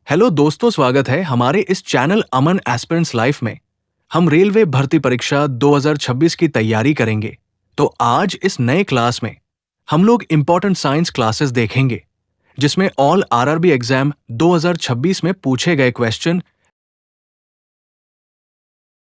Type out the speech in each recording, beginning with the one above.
Hello दोस्तों, स्वागत है हमारे इस चैनल अमन एस्पिरेंट्स लाइफ में। हम रेलवे भर्ती परीक्षा 2026 की तैयारी करेंगे। तो आज इस नए क्लास में हम लोग इम्पोर्टेंट साइंस क्लासेस देखेंगे, जिसमें ऑल आरआरबी एग्जाम 2026 में पूछे गए क्वेश्चन।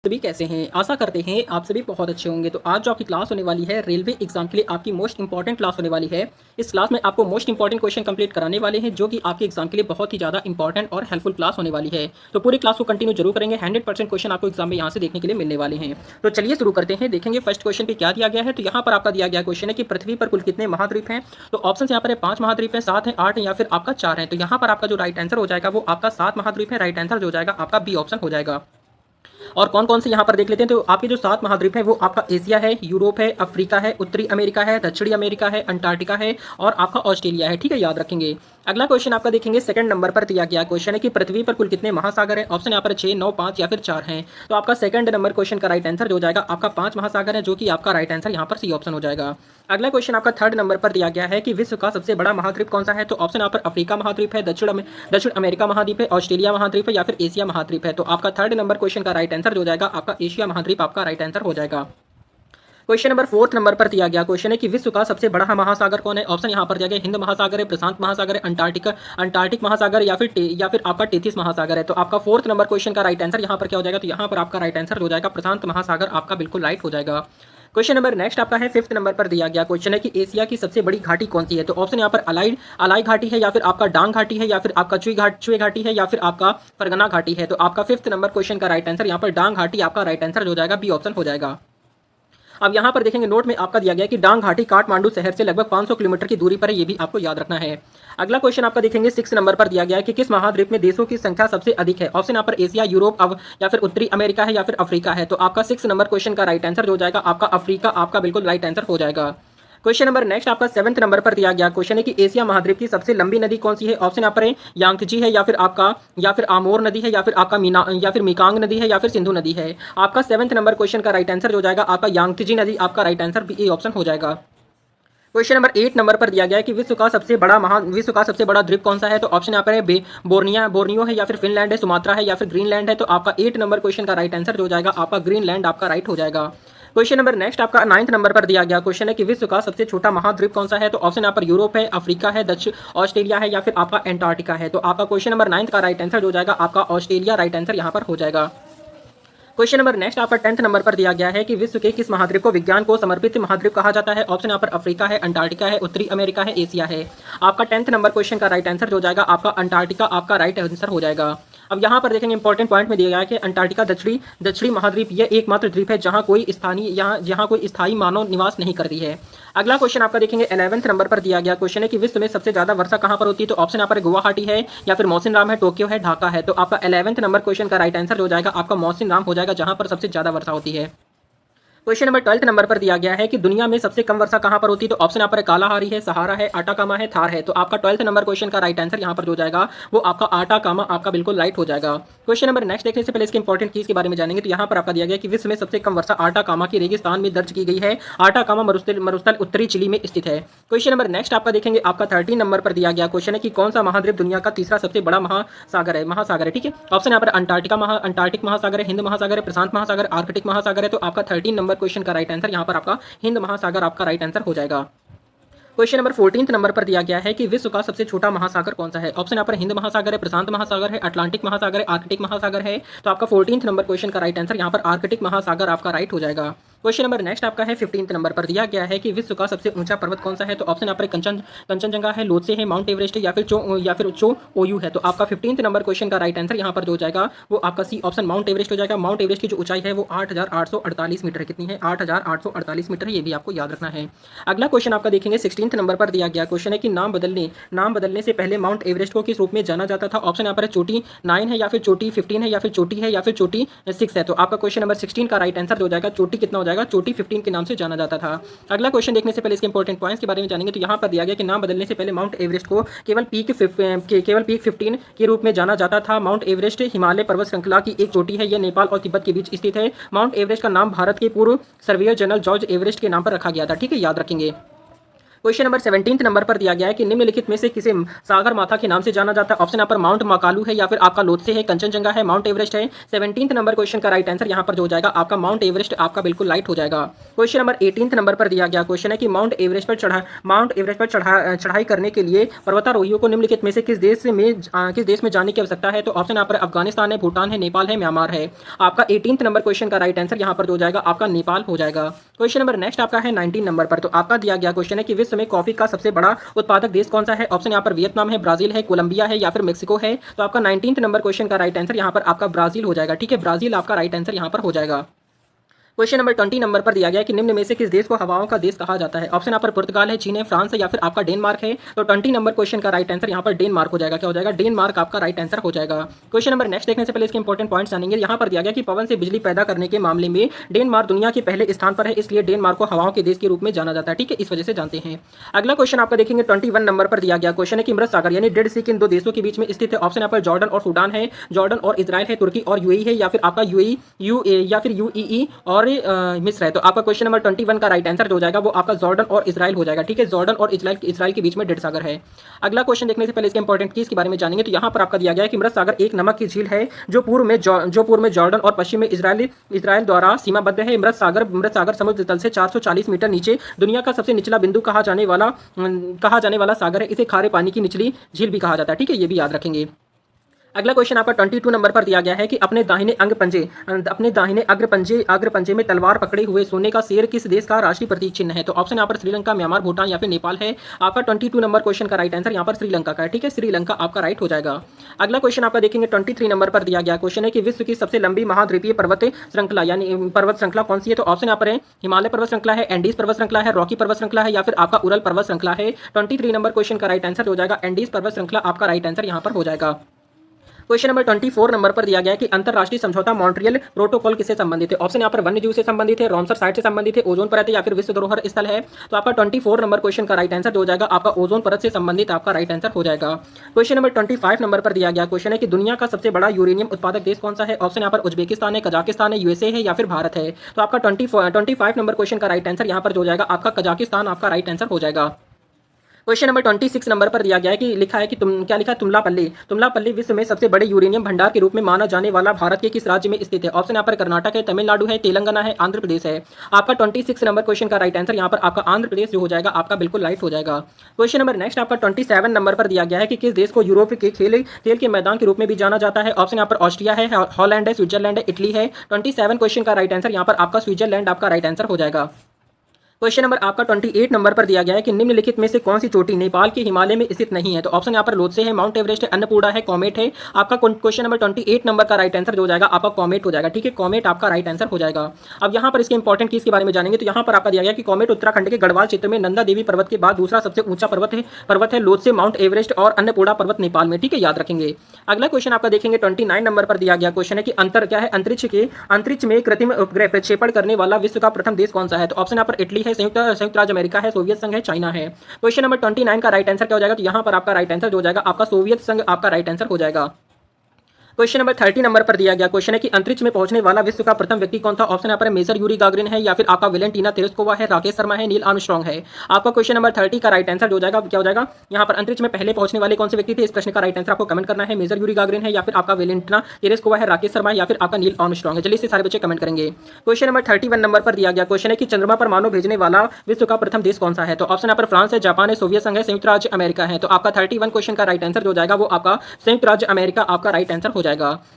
सभी कैसे हैं? आशा करते हैं आप सभी बहुत अच्छे होंगे। तो आज जो आपकी क्लास होने वाली है रेलवे एग्जाम के लिए आपकी मोस्ट इंपॉर्टेंट क्लास होने वाली है। इस क्लास में आपको मोस्ट इंपॉर्टेंट क्वेश्चन कंप्लीट कराने वाले हैं, जो कि आपके एग्जाम के लिए बहुत ही ज़्यादा इंपॉर्टेंट और हेल्पफुल क्लास होने वाली है। तो पूरी क्लास को कंटिन्यू जरूर करेंगे। 100% क्वेश्चन आपको एग्जाम में यहाँ से देखने के लिए मिलने वाले हैं। तो चलिए शुरू करते हैं। देखेंगे फर्स्ट क्वेश्चन पे क्या दिया गया है। तो यहाँ पर आपका दिया गया क्वेश्चन है कि पृथ्वी पर कुल कितने महाद्वीप हैं। तो ऑप्शन यहाँ पर है 5 महाद्वीप है, 7 है, 8 है या फिर आपका 4 है। तो यहाँ पर आपका जो राइट आंसर हो जाएगा वो आपका 7 महाद्वीप है। राइट आंसर जो हो जाएगा आपका बी ऑप्शन हो जाएगा। और कौन कौन से यहाँ पर देख लेते हैं। तो आपके जो 7 महाद्वीप हैं वो आपका एशिया है, यूरोप है, अफ्रीका है, उत्तरी अमेरिका है, दक्षिणी अमेरिका है, अंटार्कटिका है और आपका ऑस्ट्रेलिया है। ठीक है, याद रखेंगे। अगला क्वेश्चन आपका देखेंगे सेकंड नंबर पर दिया गया क्वेश्चन है कि पृथ्वी पर कुल कितने महासागर हैं। ऑप्शन यहाँ पर 6, 9, 5 या फिर 4 हैं। तो आपका सेकंड नंबर क्वेश्चन का राइट आंसर जो हो जाएगा आपका 5 महासागर है, जो कि आपका राइट आंसर यहाँ पर सी ऑप्शन हो जाएगा। अगला क्वेश्चन आपका थर्ड नंबर पर दिया गया है कि विश्व का सबसे बड़ा महाद्वीप कौन सा है। तो ऑप्शन यहाँ पर अफ्रीका महाद्वीप है, दक्षिण अमेरिका महाद्वीप है, ऑस्ट्रेलिया महाद्वीप है या फिर एशिया महाद्वीप है। तो आपका थर्ड नंबर क्वेश्चन का राइट आंसर जो हो जाएगा आपका एशिया महाद्वीप आपका राइट आंसर हो जाएगा। क्वेश्चन नंबर फोर्थ नंबर पर दिया गया क्वेश्चन है कि विश्व का सबसे बड़ा महासागर कौन है। ऑप्शन यहाँ पर दिया गया हिंद महासागर है, प्रशांत महासागर है, अंटार्कटिक महासागर या फिर आपका टेथिस महासागर है। तो आपका फोर्थ नंबर क्वेश्चन का राइट आंसर यहाँ पर क्या हो जाएगा। तो यहाँ पर आपका राइट आंसर हो जाएगा प्रशांत महासागर आपका बिल्कुल राइट हो जाएगा। क्वेश्चन नंबर नेक्स्ट आपका है फिफ्थ नंबर पर दिया गया क्वेश्चन है कि एशिया की सबसे बड़ी घाटी कौन सी है। तो ऑप्शन यहाँ पर अलाई घाटी है या फिर आपका डांग घाटी है या फिर आपका चुई घाटी है या फिर आपका फरगना घाटी है। तो आपका फिफ्थ नंबर क्वेश्चन का राइट आंसर यहाँ पर डांग घाटी आपका राइट आंसर हो जाएगा, बी ऑप्शन हो जाएगा। अब यहाँ पर देखेंगे नोट में आपका दिया गया कि डांग घाटी काठमांडू शहर से लगभग 500 किलोमीटर की दूरी पर है, ये भी आपको याद रखना है। अगला क्वेश्चन आपका देखेंगे 6 नंबर पर दिया गया है कि किस महाद्वीप में देशों की संख्या सबसे अधिक है। ऑप्शन यहाँ पर एशिया, यूरोप अब या फिर उत्तरी अमेरिका है या फिर अफ्रीका है। तो आपका 6 नंबर क्वेश्चन का राइट आंसर जो हो जाएगा आपका अफ्रीका आपका बिल्कुल राइट आंसर हो जाएगा। क्वेश्चन नंबर नेक्स्ट आपका 7th नंबर पर दिया गया क्वेश्चन है कि एशिया महाद्वीप की सबसे लंबी नदी कौन सी है। ऑप्शन यहाँ पर है यांगत्जी है या फिर आमोर नदी है या फिर आपका मिकांग नदी है या फिर सिंधु नदी है। आपका 7th नंबर क्वेश्चन का राइट आंसर जो हो जाएगा आपका यांगत्जी नदी आपका राइट आंसर बी ऑप्शन हो जाएगा। क्वेश्चन नंबर 8 नंबर पर दिया गया है कि विश्व का सबसे बड़ा द्वीप कौन सा है। तो ऑप्शन यहाँ पर है बोर्नियो है या फिर फिनलैंड है, सुमात्रा है या फिर ग्रीनलैंड है। तो आपका 8 नंबर क्वेश्चन का राइट आंसर जो हो जाएगा आपका ग्रीनलैंड आपका राइट हो जाएगा। क्वेश्चन नंबर नेक्स्ट आपका 9th नंबर पर दिया गया क्वेश्चन है कि विश्व का सबसे छोटा महाद्वीप कौन सा है। तो ऑप्शन यहाँ पर यूरोप है, अफ्रीका है, दक्षिण ऑस्ट्रेलिया है या फिर आपका एंटार्क्टिका है। तो आपका क्वेश्चन नंबर 9 का राइट आंसर जो हो जाएगा आपका ऑस्ट्रेलिया राइट आंसर यहाँ पर हो जाएगा। क्वेश्चन नंबर नेक्स्ट आपका 10th नंबर पर दिया गया है कि विश्व के किस महाद्वीप को विज्ञान को समर्पित महाद्वीप कहा जाता है। ऑप्शन यहाँ पर अफ्रीका है, अंटार्कटिका है, उत्तरी अमेरिका है, एशिया है। आपका 10th नंबर क्वेश्चन का राइट आंसर जो हो जाएगा आपका अंटार्कटिका आपका राइट आंसर हो जाएगा। अब यहाँ पर देखेंगे इंपॉर्टेंट पॉइंट में दिया गया है कि अंटार्कटिका दक्षिणी महाद्वीप यह एकमात्र द्वीप है जहाँ कोई स्थायी मानव निवास नहीं करती है। अगला क्वेश्चन आपका देखेंगे 11th नंबर पर दिया गया क्वेश्चन है कि विश्व में सबसे ज्यादा वर्षा कहाँ पर होती है। तो ऑप्शन यहाँ पर गुवाहाटी है या फिर मौसिनराम है, टोक्यो है, ढाका है। तो आपका 11th नंबर क्वेश्चन का राइट आंसर हो जाएगा आपका मौसिनराम हो जाएगा, जहाँ पर सबसे ज्यादा वर्षा होती है। क्वेश्चन नंबर 12th नंबर पर दिया गया है कि दुनिया में सबसे कम वर्षा कहाँ पर होती है। तो ऑप्शन यहाँ पर कालाहारी है, सहारा है, आटाकामा है, थार है। तो आपका 12th नंबर क्वेश्चन का राइट आंसर यहाँ पर जो जाएगा वो आपका आटाकामा आपका बिल्कुल राइट हो जाएगा। क्वेश्चन नंबर नेक्स्ट देखने से पहले इसके इंपॉर्टेंट चीज के बारे में जानेंगे। तो यहाँ पर आपका दिया गया कि विश्व में सबसे कम वर्षा आटाकामा की रेगिस्तान में दर्ज की गई है। आटाकामा मरुस्थल उत्तरी चिली में स्थित है। क्वेश्चन नंबर नेक्स्ट आपका देखेंगे आपका 13 नंबर पर दिया गया क्वेश्चन है कि कौन सा महाद्वीप दुनिया का तीसरा सबसे बड़ा महासागर है। ठीक है, ऑप्शन यहाँ पर अंटार्कटिक महासागर है, हिंद महासागर है, प्रशांत महासागर, आर्कटिक महासागर है। तो आपका 13 नंबर क्वेश्चन का राइट आंसर यहाँ पर आपका हिंद महासागर आपका राइट आंसर हो जाएगा। क्वेश्चन नंबर 14th नंबर पर दिया गया है कि विश्व का सबसे छोटा महासागर कौन सा है। ऑप्शन यहाँ पर हिंद महासागर है, प्रशांत महासागर है, अटलांटिक महासागर है, आर्कटिक महासागर है। तो आपका 14th नंबर क्वेश्चन का राइट आंसर यहाँ पर आर्कटिक महासागर आपका राइट हो जाएगा। क्वेश्चन नंबर नेक्स्ट आपका है 15th नंबर पर दिया गया है कि विश्व का सबसे ऊंचा पर्वत कौन सा है। तो ऑप्शन यहाँ पर कंचनजंगा है, लोत्से है, माउंट एवरेस्ट है या फिर चो ओयू है। तो आपका 15th नंबर क्वेश्चन का राइट आंसर यहाँ पर जो हो जाएगा वो आपका सी ऑप्शन माउंट एवरेस्ट हो जाएगा। माउंट एवरेस्ट की जो ऊंचाई है वो 8,848 मीटर है। कितनी है? 8,848 मीटर है, ये भी आपको याद रखना है। अगला क्वेश्चन आपका देखेंगे 16th नंबर पर दिया गया क्वेश्चन है कि नाम बदलने से पहले माउंट एवरेस्ट को किस रूप में जाना जाता था। ऑप्शन यहाँ पर चोटी 9 है या फिर चोटी 15 है या फिर चोटी 6 है। तो आपका क्वेश्चन नंबर 16 का राइट आंसर जो हो जाएगा चोटी कितना हो जाएगा, चोटी 15 के नाम से जाना जाता था। अगला क्वेश्चन देखने से पहले इसके इंपॉर्टेंट पॉइंट्स के बारे में जानेंगे। तो यहाँ पर दिया गया कि नाम बदलने से पहले माउंट एवरेस्ट को केवल पीक 15 के रूप में जाना जाता था। माउंट एवरेस्ट हिमालय पर्वत श्रृंखला की एक चोटी है, यह नेपाल और तिब्बत के बीच स्थित है। माउंट एवरेस्ट का नाम भारत के पूर्व सर्वेयर जनरल जॉर्ज एवरेस्ट के नाम पर रखा गया था। ठीक है, याद रखेंगे। क्वेश्चन नंबर 17 नंबर पर दिया गया है कि निम्नलिखित में से किसे सागर माथा के नाम से जाना जाता है। ऑप्शन यहाँ पर माउंट मकालू है, या फिर आपका लोत्से है, कंचनजंगा है, माउंट एवरेस्ट है। 17 नंबर क्वेश्चन का राइट आंसर यहाँ पर जो हो जाएगा आपका माउंट एवरेस्ट, आपका बिल्कुल राइट हो जाएगा। क्वेश्चन नंबर 18 नंबर पर दिया गया क्वेश्चन है कि माउंट एवरेस्ट पर चढ़ाई करने के लिए पर्वतारोहियों को निम्नलिखित में से किस देश में जाने की आवश्यकता है। तो ऑप्शन यहाँ पर अफगानिस्तान है, भूटान है, नेपाल है, म्यांमार है। आपका 18 नंबर क्वेश्चन का राइट आंसर यहाँ पर जो हो जाएगा आपका नेपाल हो जाएगा। क्वेश्चन नंबर नेक्स्ट आपका है 19 नंबर पर। तो आपका दिया गया क्वेश्चन है कि विश्व में कॉफी का सबसे बड़ा उत्पादक देश कौन सा है। ऑप्शन यहाँ पर वियतनाम है, ब्राजील है, कोलंबिया है, या फिर मेक्सिको है। तो आपका 19 नंबर क्वेश्चन का राइट आंसर यहाँ पर आपका ब्राजील हो जाएगा। ठीक है, ब्राजील आपका राइट आंसर यहाँ पर हो जाएगा। क्वेश्चन नंबर 20 नंबर पर दिया गया है कि निम्न में से किस देश को हवाओं का देश कहा जाता है। ऑप्शन यहाँ पर पुर्तगाल है, चीन है, फ्रांस है, या फिर आपका डेनमार्क है। तो 20 नंबर क्वेश्चन का राइट आंसर यहाँ पर डेनमार्क हो जाएगा। क्या हो जाएगा, डेनमार्क आपका राइट आंसर हो जाएगा। क्वेश्चन नंबर नेक्स्ट देखने से पहले इसके इंपॉर्टेंट पॉइंट्स जानेंगे। यहाँ पर दिया गया कि पवन से बिजली पैदा करने के मामले में डेनमार्क दुनिया के पहले स्थान पर है, इसलिए डेनमार्क को हवाओं के देश के रूप में जाना जाता है। ठीक है, इस वजह से जानते हैं। अगला क्वेश्चन आपका देखेंगे 21 नंबर पर दिया गया क्वेश्चन है कि मृत सागर यानी डेड सी किन दो देशों के बीच में स्थित है। ऑप्शन यहाँ पर जॉर्डन और सूडान है, जॉर्डन और इजराइल है, तुर्की और यूएई है, या फिर आपका यूएई या फिर यूईई और मिस्र है। तो आपका क्वेश्चन नंबर 21 का राइट आंसर जो हो जाएगा वो आपका जॉर्डन और इजराइल हो जाएगा। ठीक है, जॉर्डन और इजराइल के बीच में डेड सागर है। अगला क्वेश्चन देखने से पहले इसके इंपॉर्टेंट कीज के बारे में जानेंगे। तो यहाँ पर आपका दिया गया है कि मृत सागर एक नमक की झील है जो पूर्व में जॉर्डन और पश्चिम में इजराइल द्वारा सीमाबद्ध है। मृत सागर समुद्र तल से 440 मीटर नीचे दुनिया का सबसे निचला बिंदु कहा जाने वाला सागर है। इसे खारे पानी की निचली झील भी कहा जाता है। ठीक है, ये भी याद रखेंगे। अगला क्वेश्चन आपका 22 नंबर पर दिया गया है कि अपने दाहिने अग्र पंजे में तलवार पकड़े हुए सोने का शेर किस देश का राष्ट्रीय प्रतीक चिन्ह है। तो ऑप्शन यहाँ पर श्रीलंका, म्यांमार, भूटान या फिर नेपाल है। आपका 22 नंबर क्वेश्चन का राइट आंसर यहाँ पर श्रीलंका का है। ठीक है, श्रीलंका आपका राइट हो जाएगा। अगला क्वेश्चन आपका देखेंगे 23 नंबर पर दिया गया क्वेश्चन है कि विश्व की सबसे लंबी महाद्वीपीय पर्वत श्रृंखला कौन सी है। तो ऑप्शन यहाँ पर है हिमालय पर्वत श्रृंखला है, एंडीज पर्वत श्रृंखला है, रॉकी पर्वत श्रृंखला है, या फिर आपका उरल पर्वत श्रृंखला है। 23 नंबर क्वेश्चन का राइट आंसर हो जाएगा एंडीज पर्वत श्रृंखला, आपका राइट आंसर यहाँ पर हो जाएगा। क्वेश्चन नंबर 24 नंबर पर दिया गया है कि अंतरराष्ट्रीय समझौता मॉन्ट्रियल प्रोटोकॉल किससे संबंधित है। ऑप्शन यहाँ पर वन्यजीव से संबंधित है, रामसर साइट से संबंधित है, ओजोन परत है, या फिर विश्व धरोहर स्थल है। तो आपका 24 नंबर क्वेश्चन का राइट आंसर जो हो जाएगा आपका ओजोन परत से संबंधित आपका राइट आंसर हो जाएगा। क्वेश्चन नंबर 25 नंबर पर दिया गया क्वेश्चन है कि दुनिया का सबसे बड़ा यूरेनियम उत्पादक देश कौन सा है। ऑप्शन यहाँ पर उज्बेकिस्तान है, कजाकिस्तान है, यूएसए है, या फिर भारत है। तो आपका 25 नंबर क्वेश्चन का राइट आंसर यहाँ पर जो हो जाएगा आपका कजाकिस्तान, आपका राइट आंसर हो जाएगा। क्वेश्चन नंबर 26 नंबर पर दिया गया है कि लिखा है कि क्या लिखा है, तुमलापल्ली विश्व में सबसे बड़े यूरेनियम भंडार के रूप में माना जाने वाला भारत के किस राज्य में स्थित है। ऑप्शन यहाँ पर कर्नाटक है, तमिलनाडु है, तेलंगाना है, आंध्र प्रदेश है। आपका 26 नंबर क्वेश्चन का राइट आंसर यहाँ पर आपका आंध्र प्रदेश जो हो जाएगा आपका बिल्कुल राइट हो जाएगा। क्वेश्चन नंबर नेक्स्ट आपका 27 नंबर पर दिया गया है कि किस देश को यूरोप के खेल के मैदान के रूप में भी जाना जाता है। ऑप्शन यहाँ पर ऑस्ट्रिया है, हॉलैंड है, स्विट्जरलैंड है, इटली है। 27 क्वेश्चन का राइट आंसर यहाँ पर आपका स्विट्जरलैंड आपका राइट आंसर हो जाएगा। क्वेश्चन नंबर आपका 28 नंबर पर दिया गया है कि निम्नलिखित में से कौन सी चोटी नेपाल के हिमालय में स्थित नहीं है। तो ऑप्शन यहाँ पर लोत्से है, माउंट एवरेस्ट है, अन्नपूर्णा है, कॉमेट है। आपका क्वेश्चन नंबर 28 नंबर का राइट आंसर जो हो जाएगा आपका कॉमेट हो जाएगा। ठीक है, कॉमेट आपका राइट आंसर हो जाएगा। अब यहाँ पर इसके इंपॉर्टेंट चीज के बारे में जानेंगे। तो यहाँ पर आपका दिया गया कि कॉमेट उत्तराखंड के गढ़वाल क्षेत्र में नंदा देवी पर्वत के बाद दूसरा सबसे ऊंचा पर्वत है लोत्से, माउंट एवरेस्ट और अन्नपूर्णा पर्वत नेपाल में। ठीक है, याद रखेंगे। अगला क्वेश्चन आपका देखेंगे 29 नंबर पर दिया गया क्वेश्चन है कि अंतरिक्ष में कृत्रिम उपग्रह प्रक्षेपण करने वाला विश्व का प्रथम देश कौन सा है। तो ऑप्शन यहाँ पर इटली है, संयुक्त राज्य अमेरिका है, सोवियत संघ है, चाइना है। क्वेश्चन नंबर 29 का राइट आंसर क्या हो जाएगा। तो यहां पर आपका राइट आंसर जो हो जाएगा आपका सोवियत संघ आपका राइट आंसर हो जाएगा। क्वेश्चन नंबर 30 नंबर पर दिया गया क्वेश्चन है कि अंतरिक्ष में पहुंचने वाला विश्व का प्रथम व्यक्ति कौन था। ऑप्शन यहाँ पर मेजर यूरी गागरिन है, या फिर आपका वेलेंटीना तेरेस्कोवा है, राकेश शर्मा है, नील आर्मस्ट्रांग है। आपका क्वेश्चन नंबर 30 का राइट आंसर जो हो जाएगा क्या हो जाएगा। यहाँ पर अंतरिक्ष में पहले पहुंचने वाले कौन से व्यक्ति थे, इस प्रश्न का राइट आंसर आपको कमेंट करना है। मेजर यूरी गागरिन है, या फिर आपका वेलेंटीना तेरेस्कोवा है, राकेश शर्मा है, या फिर आपका नील आर्मस्ट्रांग है। चलिए इसे सारे बच्चे कमेंट करेंगे। क्वेश्चन नंबर 31 नंबर पर दिया गया क्वेश्चन है कि चंद्रमा पर मानव भेजने वाला विश्व का प्रथम देश कौन सा है। तो ऑप्शन यहाँ पर फ्रांस है, जापान है, सोवियत संघ है, संयुक्त राज्य अमेरिका है। तो आपका 31 क्वेश्चन का राइट आंसर जो हो जाएगा वो आपका संयुक्त राज्य अमेरिका आपका राइट आंसर हो जाएगा।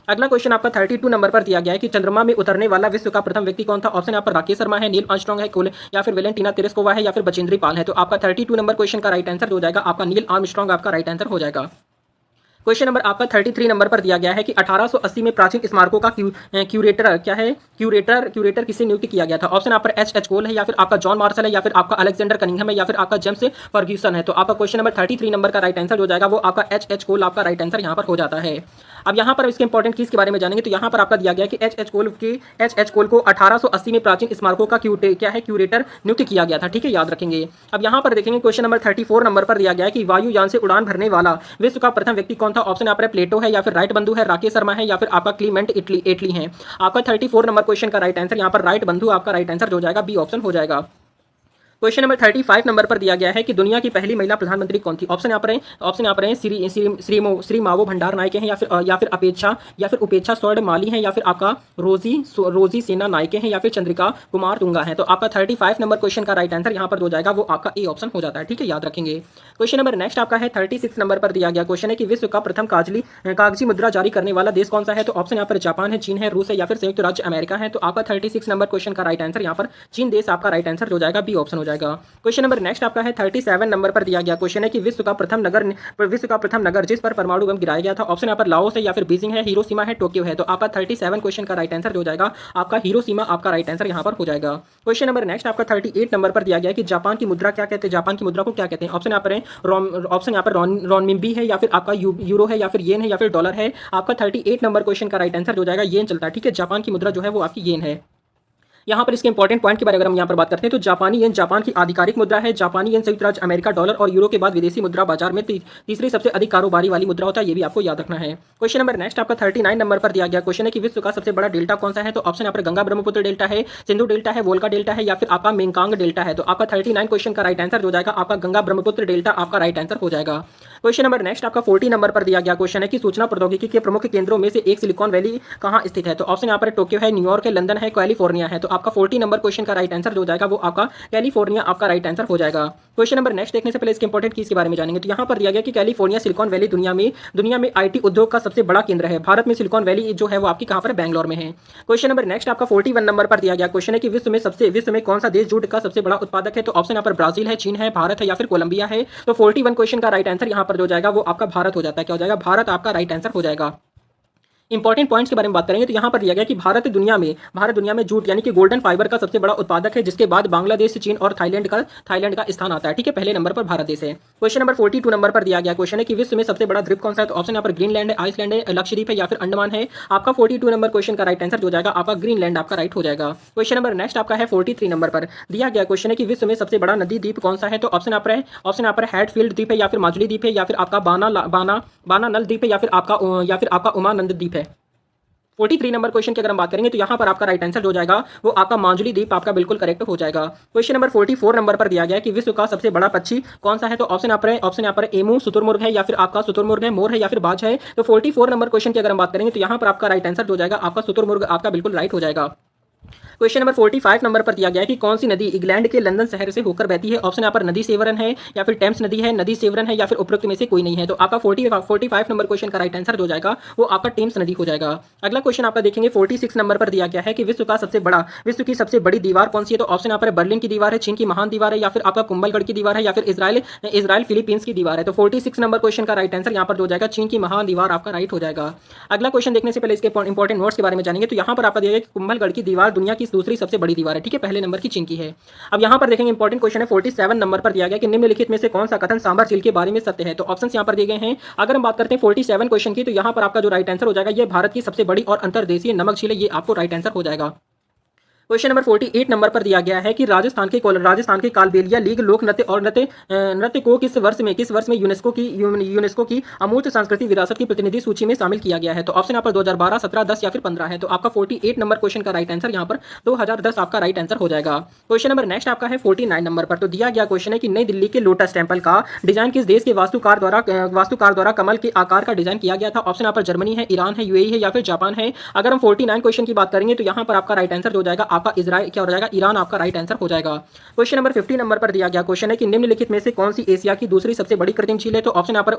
अगला क्वेश्चन आपका 32 नंबर पर दिया गया है कि चंद्रमा में उतरने वाला विश्व का प्रथम व्यक्ति कौन था। ऑप्शन यहाँ पर राकेश शर्मा है, नील आर्मस्ट्रांग है, या फिर वेलेंटीना तेरेस्कोवा है, या फिर बचेंद्री पाल है। तो आपका 32 नंबर क्वेश्चन का राइट आंसर हो जाएगा आपका नील आर्मस्ट्रांग आपका राइट आंसर हो जाएगा। क्वेश्चन नंबर आपका 33 नंबर पर दिया गया है कि 1880 में प्राचीन स्मारकों का क्यूरेटर क्या है, क्यूरेटर किसे नियुक्त किया गया था। ऑप्शन यहाँ पर एच कोल है, या फिर आपका जॉन मार्शल है, या फिर आपका अलेक्जेंडर कनिंघम है, या फिर आपका जेम्स फर्ग्यूसन है। तो आपका क्वेश्चन नंबर 33 नंबर का राइट आंसर हो जाएगा वो आपका एच कोल आपका राइट आंसर यहाँ पर हो जाता है। अब यहाँ पर इसके इंपॉर्टेंट चीज के बारे में जानेंगे। तो यहाँ पर आपका दिया गया कि एच कोल को 1880 में प्राचीन स्मारकों का क्यूरेटर नियुक्त किया गया था। ठीक है, याद रखेंगे। अब यहाँ पर देखेंगे क्वेश्चन नंबर 34 नंबर पर दिया गया है कि वायुयान से उड़ान भरने वाला विश्व का प्रथम व्यक्ति कौन था। ऑप्शन यहाँ पर प्लेटो है, या फिर राइट बंधु है, राकेश शर्मा है, या फिर आपका क्लीमेंट इटली है। आपका 34 नंबर क्वेश्चन का राइट आंसर यहाँ पर राइट बंधु आपका राइट आंसर जो हो जाएगा बी ऑप्शन हो जाएगा। क्वेश्चन नंबर 35 नंबर पर दिया गया है कि दुनिया की पहली महिला प्रधानमंत्री कौन थी। ऑप्शन यहाँ पर हैं श्री मावो भंडार नायके हैं, या फिर उपेक्षा स्वर्ण माली हैं, या फिर आपका रोजी सेना नायके हैं, या फिर चंद्रिका कुमार तुंगा है। तो आपका 35 नंबर क्वेश्चन का राइट आंसर यहाँ पर हो जाएगा, वो आपका ए ऑप्शन हो जाता है। ठीक है, याद रखेंगे। क्वेश्चन नंबर नेक्स्ट आपका है 36 नंबर पर दिया गया क्वेश्चन है कि विश्व का प्रथम कागजी मुद्रा जारी करने वाला देश कौन सा है। तो ऑप्शन यहाँ पर जापान है, चीन है, रूस है, या फिर संयुक्त राज्य अमेरिका है। तो आपका 36 नंबर क्वेश्चन का राइट आंसर यहाँ पर चीन देश आपका राइट आंसर हो जाएगा, बी ऑप्शन हो जाएगा। क्वेश्चन नंबर नेक्स्ट आपका है 37 नंबर पर दिया गया क्वेश्चन है कि विश्व का प्रथम नगर जिस पर परमाणु बम गिराया गया था। ऑप्शन यहाँ पर लाओस है, या फिर बीजिंग है, हिरोशिमा है, टोक्यो है। तो आपका 37 क्वेश्चन का राइट आंसर हो जाएगा आपका हिरोशिमा आपका राइट आंसर यहाँ पर हो जाएगा। क्वेश्चन नंबर नेक्स्ट आपका 38 नंबर पर दिया गया कि जापान की मुद्रा क्या कहते हैं, जापान की मुद्रा को क्या कहते हैं। ऑप्शन यहाँ पर रॉनमिनबी है, या फिर आपका यूरो है, या फिर येन है, या फिर डॉलर है। आपका 38 नंबर क्वेश्चन का राइट आंसर हो जाएगा येन चलता है। ठीक है, जापान की मुद्रा जो है वो आपकी येन है। यहाँ पर इसके इंपॉर्टेंट पॉइंट के बारे में अगर हम यहाँ पर बात करते हैं तो जापानी येन जापान की आधिकारिक मुद्रा है। जापानी येन संयुक्त राज्य अमेरिका डॉलर और यूरो के बाद विदेशी मुद्रा बाजार में तीसरी सबसे अधिक कारोबारी वाली मुद्रा होता है, ये भी आपको याद रखना है। क्वेश्चन नंबर नेक्स्ट आपका 39 नंबर पर दिया गया क्वेश्चन है कि विश्व का सबसे बड़ा डेल्टा कौन सा है। तो ऑप्शन यहाँ पर गंगा ब्रह्मपुत्र डेल्टा है, सिंधु डेल्टा है, वोल्गा डेल्टा है, या फिर आपका मेंकांग डेल्टा है। तो आपका 39 क्वेश्चन का राइट आंसर हो जाएगा आपका गंगा ब्रह्मपुत्र डेल्टा आपका राइट आंसर हो जाएगा। क्वेश्चन नंबर नेक्स्ट आपका 40 नंबर पर दिया गया क्वेश्चन है कि सूचना प्रौद्योगिकी के प्रमुख केंद्रों में से एक सिलिकॉन वैली कहाँ स्थित है। तो ऑप्शन यहाँ पर टोक्यो है, न्यूयॉर्क है, लंदन है, कैलिफोर्निया है। तो आपका 40 नंबर क्वेश्चन का राइट आंसर जो हो जाएगा वो आपका कैलिफोर्निया आपका राइट आंसर हो जाएगा। क्वेश्चन नंबर नेक्स्ट देखने से पहले इसके इंपॉर्टेंट कीज के बारे में जानेंगे। तो यहाँ पर दिया गया कि कैलिफोर्निया सिलिकॉन वैली दुनिया में आईटी उद्योग का सबसे बड़ा केंद्र है। भारत में सिलिकॉन वैली जो है वो आपकी कहाँ पर बैंगलोर में है। क्वेश्चन नंबर नेक्स्ट आपका 41 नंबर पर दिया गया क्वेश्चन है कि विश्व में कौन सा देश जूट का सबसे बड़ा उत्पादक है। तो ऑप्शन यहाँ पर ब्राजील है, चीन है, भारत है, या फिर कोलंबिया है। तो 41 क्वेश्चन का राइट आंसर यहाँ पर जो जाएगा वो आपका भारत हो जाता है। क्या हो जाएगा, भारत आपका राइट आंसर हो जाएगा। इंपॉर्टेंट पॉइंट्स के बारे में बात करेंगे तो यहाँ पर दिया गया कि भारत दुनिया में जूट यानी कि गोल्डन फाइबर का सबसे बड़ा उत्पादक है, जिसके बाद बांग्लादेश, चीन और थाईलैंड का स्थान आता है। ठीक है, पहले नंबर पर भारत देश है। क्वेश्चन नंबर 42 नंबर पर दिया गया क्वेश्चन है कि विश्व में सबसे बड़ा द्वीप कौन सा है। तो ऑप्शन यहाँ पर ग्रीनलैंड है, आइसलैंड है, लक्षद्वीप है, या फिर अंडमान है। आपका 42 नंबर क्वेश्चन का राइट आंसर हो जाएगा आपका ग्रीनलैंड आपका राइट हो जाएगा। क्वेश्चन नंबर नेक्स्ट आपका है 43 नंबर पर दिया गया क्वेश्चन है कि विश्व में सबसे बड़ा नदी द्वीप कौन सा है। तो ऑप्शन यहाँ पर हैटफील्ड द्वीप है, या फिर माजुली द्वीप है, या फिर आपका बाना नल द्वीप है, या फिर आपका उमानंद द्वीप है। 43 नंबर क्वेश्चन की अगर हम बात करेंगे तो यहाँ पर आपका राइट आंसर जो जाएगा वो आपका माजुली द्वीप आपका बिल्कुल करेक्ट हो जाएगा। क्वेश्चन नंबर 44 नंबर पर दिया गया है कि विश्व का सबसे बड़ा पक्षी कौन सा है। तो ऑप्शन यहाँ पर एमू शुतुरमुर्ग है, या फिर आपका शुतुरमुर्ग है, मोर है, या फिर बाज है। तो 44 नंबर क्वेश्चन की अगर हम बात करेंगे तो यहाँ पर आपका राइट आंसर जो जाएगा आपका शुतुरमुर्ग आपका बिल्कुल राइट हो जाएगा। क्वेश्चन नंबर 45 नंबर पर दिया गया है कि कौन सी नदी इंग्लैंड के लंदन शहर से होकर बहती है। ऑप्शन यहाँ पर नदी सेवरन है, या फिर टेम्स नदी है, नदी सेवरन है, या फिर उपरोक्त में से कोई नहीं है। तो आपका 45 नंबर क्वेश्चन का राइट आंसर जो जाएगा वो आपका टेम्स नदी हो जाएगा। अगला क्वेश्चन आपका देखेंगे 46 नंबर पर दिया गया है कि विश्व की सबसे बड़ी दीवार कौन सी है। तो ऑप्शन यहाँ पर बर्लिन की दीवार है, चीन की महान दीवार है, या फिर आपका कुंभलगढ़ की दीवार है, या फिर इजराइल फिलीपींस की दीवार है। तो 46 नंबर क्वेश्चन का राइट आंसर यहाँ पर जो जाएगा चीन की महान दीवार आपका राइट हो जाएगा। अगला क्वेश्चन देखने से पहले इसके इंपॉर्टेंट नोट्स के बारे में जानेंगे। तो यहाँ पर आपका दिया गया कि कुंभलगढ़ की दीवार दुनिया की दूसरी सबसे बड़ी दीवार है। ठीक है, पहले नंबर की चीन की है। अब यहां पर देखेंगे इंपॉर्टेंट क्वेश्चन है 47 नंबर पर दिया गया कि निम्नलिखित में से कौन सा कथन सांभर झील के बारे में सत्य है। तो ऑप्शंस यहां पर दिए गए हैं। अगर हम बात करते हैं 47 क्वेश्चन की तो यहां पर आपका जो राइट आंसर हो जाएगा ये भारत की सबसे बड़ी और अंतर्देशीय नमक झील है, ये आपको राइट आंसर हो जाएगा। क्वेश्चन नंबर 48 नंबर पर दिया गया है कि राजस्थान के कालबेलिया लीग लोक नृत्य को किस वर्ष में यूनेस्को की अमूर्त सांस्कृतिक विरासत की प्रतिनिधि सूची में शामिल किया गया है। तो ऑप्शन यहाँ पर 2012, 17, 10 या फिर 15 है। तो आपका 48 नंबर क्वेश्चन का राइट आंसर यहाँ पर 2010 आपका राइट आंसर हो जाएगा। क्वेश्चन नंबर नेक्स्ट आपका है 49 नंबर पर। तो दिया गया क्वेश्चन है कि नई दिल्ली के लोटस टेम्पल का डिजाइन किस देश के वास्तुकार द्वारा कमल के आकार का डिजाइन किया गया था। ऑप्शन यहाँ पर जर्मनी है, ईरान है, यूएई है, या फिर जापान है। अगर हम 49 क्वेश्चन की बात करेंगे तो यहाँ पर आपका राइट आंसर जो जाएगा आपका इजराइल क्या हो जाएगा, ईरान आपका राइट आंसर हो जाएगा। क्वेश्चन नंबर 50 नंबर पर दिया गया क्वेश्चन है कि निम्नलिखित में से कौन सी एशिया की दूसरी सबसे बड़ी कृत्रिम झील है। तो ऑप्शन यहाँ पर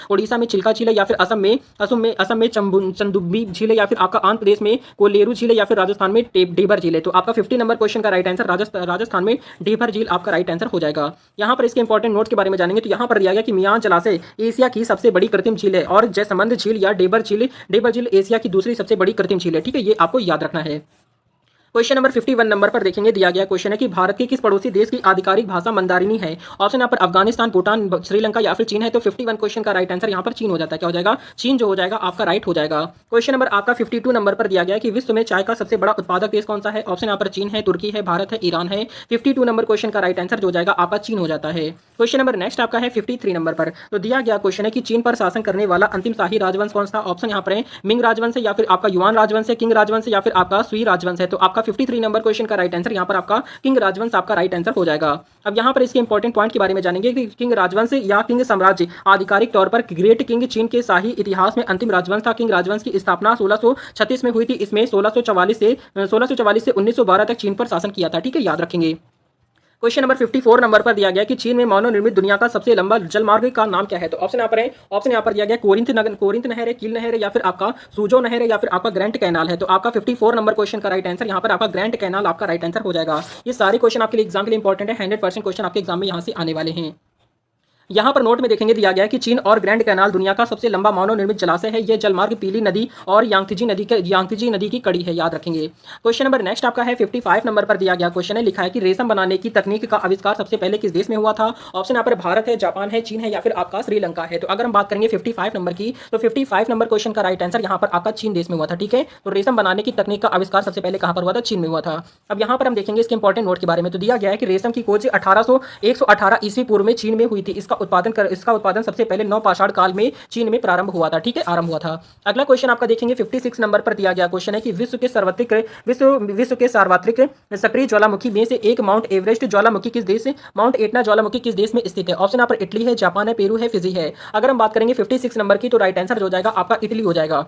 ओडिशा में चिल्का झील है, या फिर असम में चंदुबी झील है, या फिर आपका आंध्र प्रदेश में कोलेरू झील है, या फिर राजस्थान में डेबर झील है। तो आपका 50 नंबर क्वेश्चन का राइट आंसर राजस्थान में डेबर झील आपका राइट आंसर हो जाएगा। यहाँ पर इसके इंपॉर्टेंट नोट्स के बारे में जानेंगे। तो यहाँ पर दिया गया कि मियां जलाशय एशिया की सबसे बड़ी कृत्रिम झील है और जयसमंद झील या डेबर झील एशिया की दूसरी सबसे बड़ी कृत्रिम झील है। ठीक है, ये आपको याद रखना है। क्वेश्चन नंबर 51 नंबर पर देखेंगे। दिया गया क्वेश्चन है कि भारत के किस पड़ोसी देश की आधिकारिक भाषा मंदारिनी है। ऑप्शन यहाँ पर अफगानिस्तान, भूटान, श्रीलंका या फिर चीन है। तो 51 क्वेश्चन का राइट आंसर यहाँ पर चीन हो जाता है। क्या हो जाएगा, चीन जो हो जाएगा आपका राइट हो जाएगा। क्वेश्चन नंबर आपका 52 नंबर पर दिया गया है कि विश्व में चाय का सबसे बड़ा उत्पादक देश कौन सा है। ऑप्शन यहाँ पर चीन है, तुर्की है, भारत है, ईरान है। 52 नंबर क्वेश्चन का राइट आंसर जो जाएगा आपका चीन हो जाता है। क्वेश्चन नंबर नेक्स्ट आपका है 53 नंबर पर। तो दिया गया क्वेश्चन है कि चीन पर शासन करने वाला अंतिम शाही राजवंश कौन सा। ऑप्शन यहाँ पर है मिंग राजवंश है, या फिर आपका युआन राजवंश है, किंग राजवंश है, या फिर आपका सुई राजवंश है। तो आपका आपका 53 नंबर क्वेश्चन का राइट आंसर यहाँ पर आपका किंग राजवंश आपका राइट आंसर हो जाएगा। अब यहाँ पर इसके इंपॉर्टेंट पॉइंट के बारे में जानेंगे कि किंग राजवंश या किंग साम्राज्य आधिकारिक तौर पर ग्रेट किंग चीन के शाही इतिहास में अंतिम राजवंश था। किंग राजवंश की स्थापना 1636 में हुई थी। इसमें 1644 से 1912 तक चीन पर शासन किया था। ठीक है, याद रखेंगे। क्वेश्चन नंबर 54 नंबर पर दिया गया कि चीन में मानव निर्मित दुनिया का सबसे लंबा जलमार्ग का नाम क्या है। तो ऑप्शन यहाँ पर दिया गया कोरिंथ नहर है, कील नहर है, या फिर आपका सूजो नहर है, या फिर आपका ग्रैंड कैनाल है। तो आपका 54 नंबर क्वेश्चन का राइट आंसर यहाँ पर आपका ग्रैंड कैनाल आपका राइट आंसर हो जाएगा। ये सारे क्वेश्चन आपके लिए एग्जाम के लिए इंपॉर्टेंट है। 100% क्वेश्चन आपके एग्जाम में यहाँ से आने वाले हैं। यहाँ पर नोट में देखेंगे दिया गया है कि चीन और ग्रैंड कैनाल दुनिया का सबसे लंबा मानव निर्मित जलाशय है। यह जलमार्ग पीली नदी और यांगत्जी नदी की कड़ी है, याद रखेंगे। क्वेश्चन नंबर नेक्स्ट आपका है 55 नंबर पर दिया गया क्वेश्चन है, लिखा है कि रेशम बनाने की तकनीक का आविष्कार सबसे पहले किस देश में हुआ था। ऑप्शन यहाँ पर भारत है, जापान है, चीन है, या फिर आपका श्रीलंका है। तो अगर हम बात करेंगे 55 नंबर की, तो 55 नंबर क्वेश्चन का राइट आंसर यहाँ पर आपका चीन देश में हुआ था। ठीक है, तो रेशम बनाने की तकनीक का आविष्कार सबसे पहले कहाँ पर हुआ था, चीन में हुआ था। अब यहाँ पर हम देखेंगे इसके इंपॉर्टेंट नोट के बारे में। तो दिया गया है कि रेशम की खोज 118 ईस्वी पूर्व में चीन में हुई थी। इसका उत्पादन सबसे पहले नवपाषाण काल में चीन में प्रारंभ हुआ था। ठीक है, आरंभ हुआ था। अगला क्वेश्चन आपका देखेंगे 56 नंबर पर दिया गया क्वेश्चन है कि विश्व के सार्वत्रिक सक्रिय ज्वालामुखी में से एक माउंट एटना ज्वालामुखी किस देश में स्थित है। ऑप्शन यहाँ पर इटली है, जापान है, पेरू है, फिजी है। अगर हम बात करेंगे 56 नंबर की, तो राइट आंसर हो जाएगा आपका इटली हो जाएगा।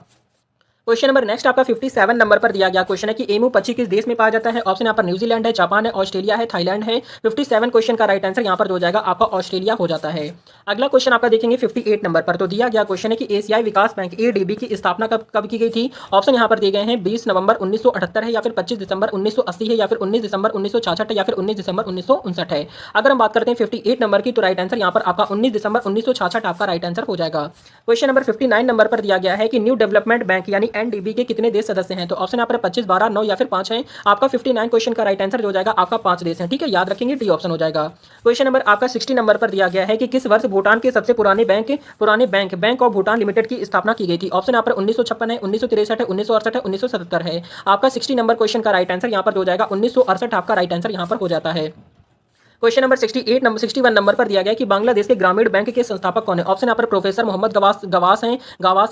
क्वेश्चन नंबर नेक्स्ट आपका 57 नंबर पर दिया गया क्वेश्चन है कि एमू पक्षी किस देश में पाया जाता है। ऑप्शन यहाँ पर न्यूजीलैंड है, जापान है, ऑस्ट्रेलिया है, थाईलैंड है। 57 क्वेश्चन का राइट आंसर यहाँ पर हो जाएगा आपका ऑस्ट्रेलिया हो जाता है। अगला क्वेश्चन आपका देखेंगे 58 नंबर पर। तो दिया गया क्वेश्चन है कि एशियाई विकास बैंक ADB की स्थापना कब की गई थी। ऑप्शन यहाँ पर दिए गए हैं 20 नवंबर 1978 है, या फिर 25 दिसंबर 1980 है, या फिर 19 दिसंबर 1966 है, या फिर 19 दिसंबर 1959 है। अगर हम बात करते हैं 58 नंबर की, तो राइट आंसर यहाँ पर आपका 19 दिसंबर 1966 आपका राइट आंसर हो जाएगा। क्वेश्चन नंबर 59 नंबर पर दिया गया है कि न्यू डेवलपमेंट बैंक यानी NDB के कितने देश सदस्य हैं। तो ऑप्शन यहाँ पर 25, 12, 9 या फिर 5 है। आपका 59 क्वेश्चन का राइट आंसर हो जाएगा आपका 5 देश हैं। ठीक है, याद रखेंगे, डी ऑप्शन हो जाएगा। क्वेश्चन नंबर आपका 60 नंबर पर दिया गया है कि किस वर्ष भूटान के सबसे पुराने बैंक ऑफ भूटान लिमिटेड की स्थापना की गई थी। ऑप्शन यहाँ पर 1956 है, 1963 है, 1968 है, 1977 है। आपका 60 नंबर क्वेश्चन का राइट आंसर यहाँ पर हो जाएगा 1968 आपका राइट आंसर यहाँ पर हो जाता है। क्वेश्चन नंबर 61 नंबर पर दिया गया कि बांग्लादेश के ग्रामीण बैंक के संस्थापक कौन है। ऑप्शन यहाँ पर प्रोफेसर मोहम्मद गवास हैं,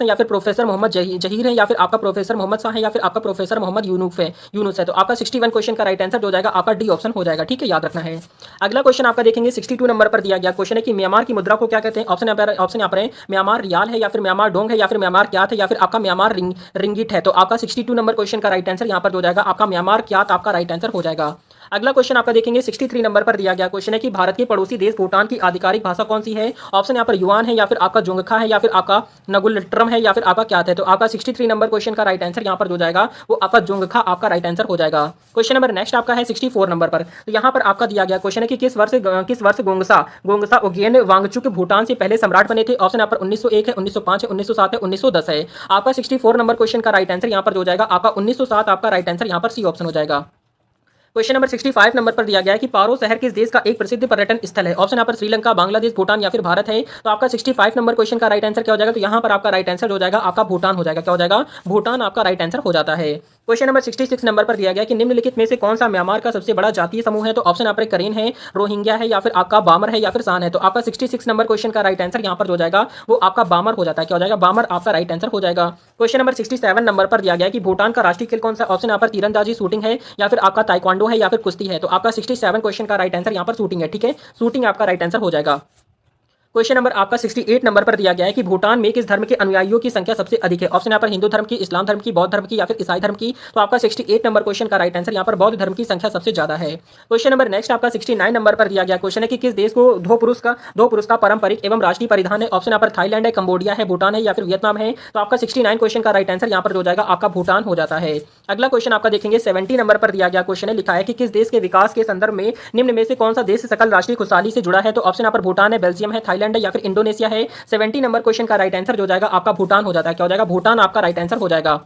या फिर प्रोफेसर मोहम्मद जहीर हैं, या फिर आपका प्रोफेसर मोहम्मद शाह है, या फिर आपका प्रोफेसर मोहम्मद यूनुस है। तो आपका 61 क्वेश्चन का राइट आंसर हो जाएगा आपका डी ऑप्शन हो जाएगा। ठीक है, याद रखना है। अगला क्वेश्चन आपका देखेंगे 62 नंबर पर दिया गया क्वेश्चन है कि म्यांमार की मुद्रा को क्या कहते हैं। ऑप्शन यहाँ पर म्यांमार रियाल है, या फिर म्यांमार डोंग है, या फिर म्यांमार क्यात है, या फिर आपका म्यांमार रिंगिट है। तो आपका 62 नंबर क्वेश्चन का राइट आंसर यहाँ पर हो जाएगा आपका म्यांमार क्यात आपका राइट आंसर हो जाएगा। अगला क्वेश्चन आपका देखेंगे 63 नंबर पर दिया गया क्वेश्चन है कि भारत के पड़ोसी देश भूटान की आधिकारिक भाषा कौन सी है। ऑप्शन यहाँ पर युआन है, या फिर आपका जोंगखा है, या फिर आपका नगुलट्रम है, या फिर आपका क्या है। तो आपका 63 नंबर क्वेश्चन का राइट आंसर यहाँ पर हो जाएगा वो आपका जोंगखा आपका राइट आंसर हो जाएगा। क्वेश्चन नंबर नेक्स्ट आपका है 64 नंबर पर। तो यहाँ पर आपका दिया गया क्वेश्चन है कि किस वर्ष गोंगसा ओगियन वांगचुक भूटान से पहले सम्राट बने थे। ऑप्शन यहाँ पर 1901 है, 1905 है, 1907 है, 1910 है। आपका 64 नंबर क्वेश्चन का राइट आंसर यहाँ पर हो जाएगा आपका 1907 आपका राइट आंसर यहाँ पर सी ऑप्शन हो जाएगा। क्वेश्चन नंबर 65 नंबर पर दिया गया है कि पारो शहर किस देश का एक प्रसिद्ध पर्यटन स्थल है। ऑप्शन यहाँ पर श्रीलंका, बांग्लादेश, भूटान या फिर भारत है। तो आपका 65 नंबर क्वेश्चन का राइट आंसर क्या हो जाएगा। तो यहाँ पर आपका राइट आंसर हो जाएगा आपका भूटान हो जाएगा। क्या हो जाएगा, भूटान आपका राइट आंसर हो जाता है। क्वेश्चन नंबर 66 नंबर पर दिया गया कि निम्नलिखित में से कौन सा म्यांमार का सबसे बड़ा जातीय समूह है। तो ऑप्शन यहाँ पर करेन है, रोहिंग्या है, या फिर आपका बामर है, या फिर सान है। तो आपका 66 नंबर क्वेश्चन का राइट आंसर यहाँ पर हो जाएगा वो आपका बामर हो जाता है। क्या हो जाएगा, बामर आपका राइट आंसर हो जाएगा। क्वेश्चन नंबर 67 नंबर पर दिया गया कि भूटान का राष्ट्रीय खेल कौन सा। ऑप्शन यहाँ पर तीरंदाजी, शूटिंग है, या फिर आपका ताइक्वांडो है, या फिर कुश्ती है। तो आपका 67 क्वेश्चन का राइट आंसर यहाँ पर शूटिंग है। ठीक है, शूटिंग आपका राइट आंसर हो जाएगा। क्वेश्चन नंबर आपका 68 नंबर पर दिया गया है कि भूटान में किस धर्म के अनुयायियों की संख्या सबसे अधिक है। ऑप्शन यहाँ पर हिंदू धर्म की, इस्लाम धर्म की, बौद्ध धर्म की, या फिर ईसाई धर्म की। तो आपका 68 नंबर क्वेश्चन का राइट आंसर यहाँ पर बौद्ध धर्म की संख्या सबसे ज्यादा है। क्वेश्चन नंबर नेक्स्ट आपका 69 नंबर पर दिया गया क्वेश्चन है कि किस देश को दो पुरुष का पारंपरिक एवं राष्ट्रीय परिधान है। ऑप्शन यहाँ पर थाईलैंड है, कंबोडिया है, भूटान है, या फिर वियतनाम है। तो आपका 69 क्वेश्चन का राइट आंसर यहाँ पर हो जाएगा आपका भूटान हो जाता है। अगला क्वेश्चन आपका देखेंगे 70 नंबर पर दिया गया क्वेश्चन है, लिखा है कि किस देश के विकास के संदर्भ में निम्न में से कौन सा देश सकल राष्ट्रीय खुशहाली से जुड़ा है। तो ऑप्शन यहाँ पर भूटान है, बेल्जियम है, थाईलैंड है, या फिर इंडोनेशिया है। 70 नंबर क्वेश्चन का राइट आंसर जो जाएगा आपका भूटान हो जाता है। क्या हो जाएगा, भूटान आपका राइट आंसर हो जाएगा।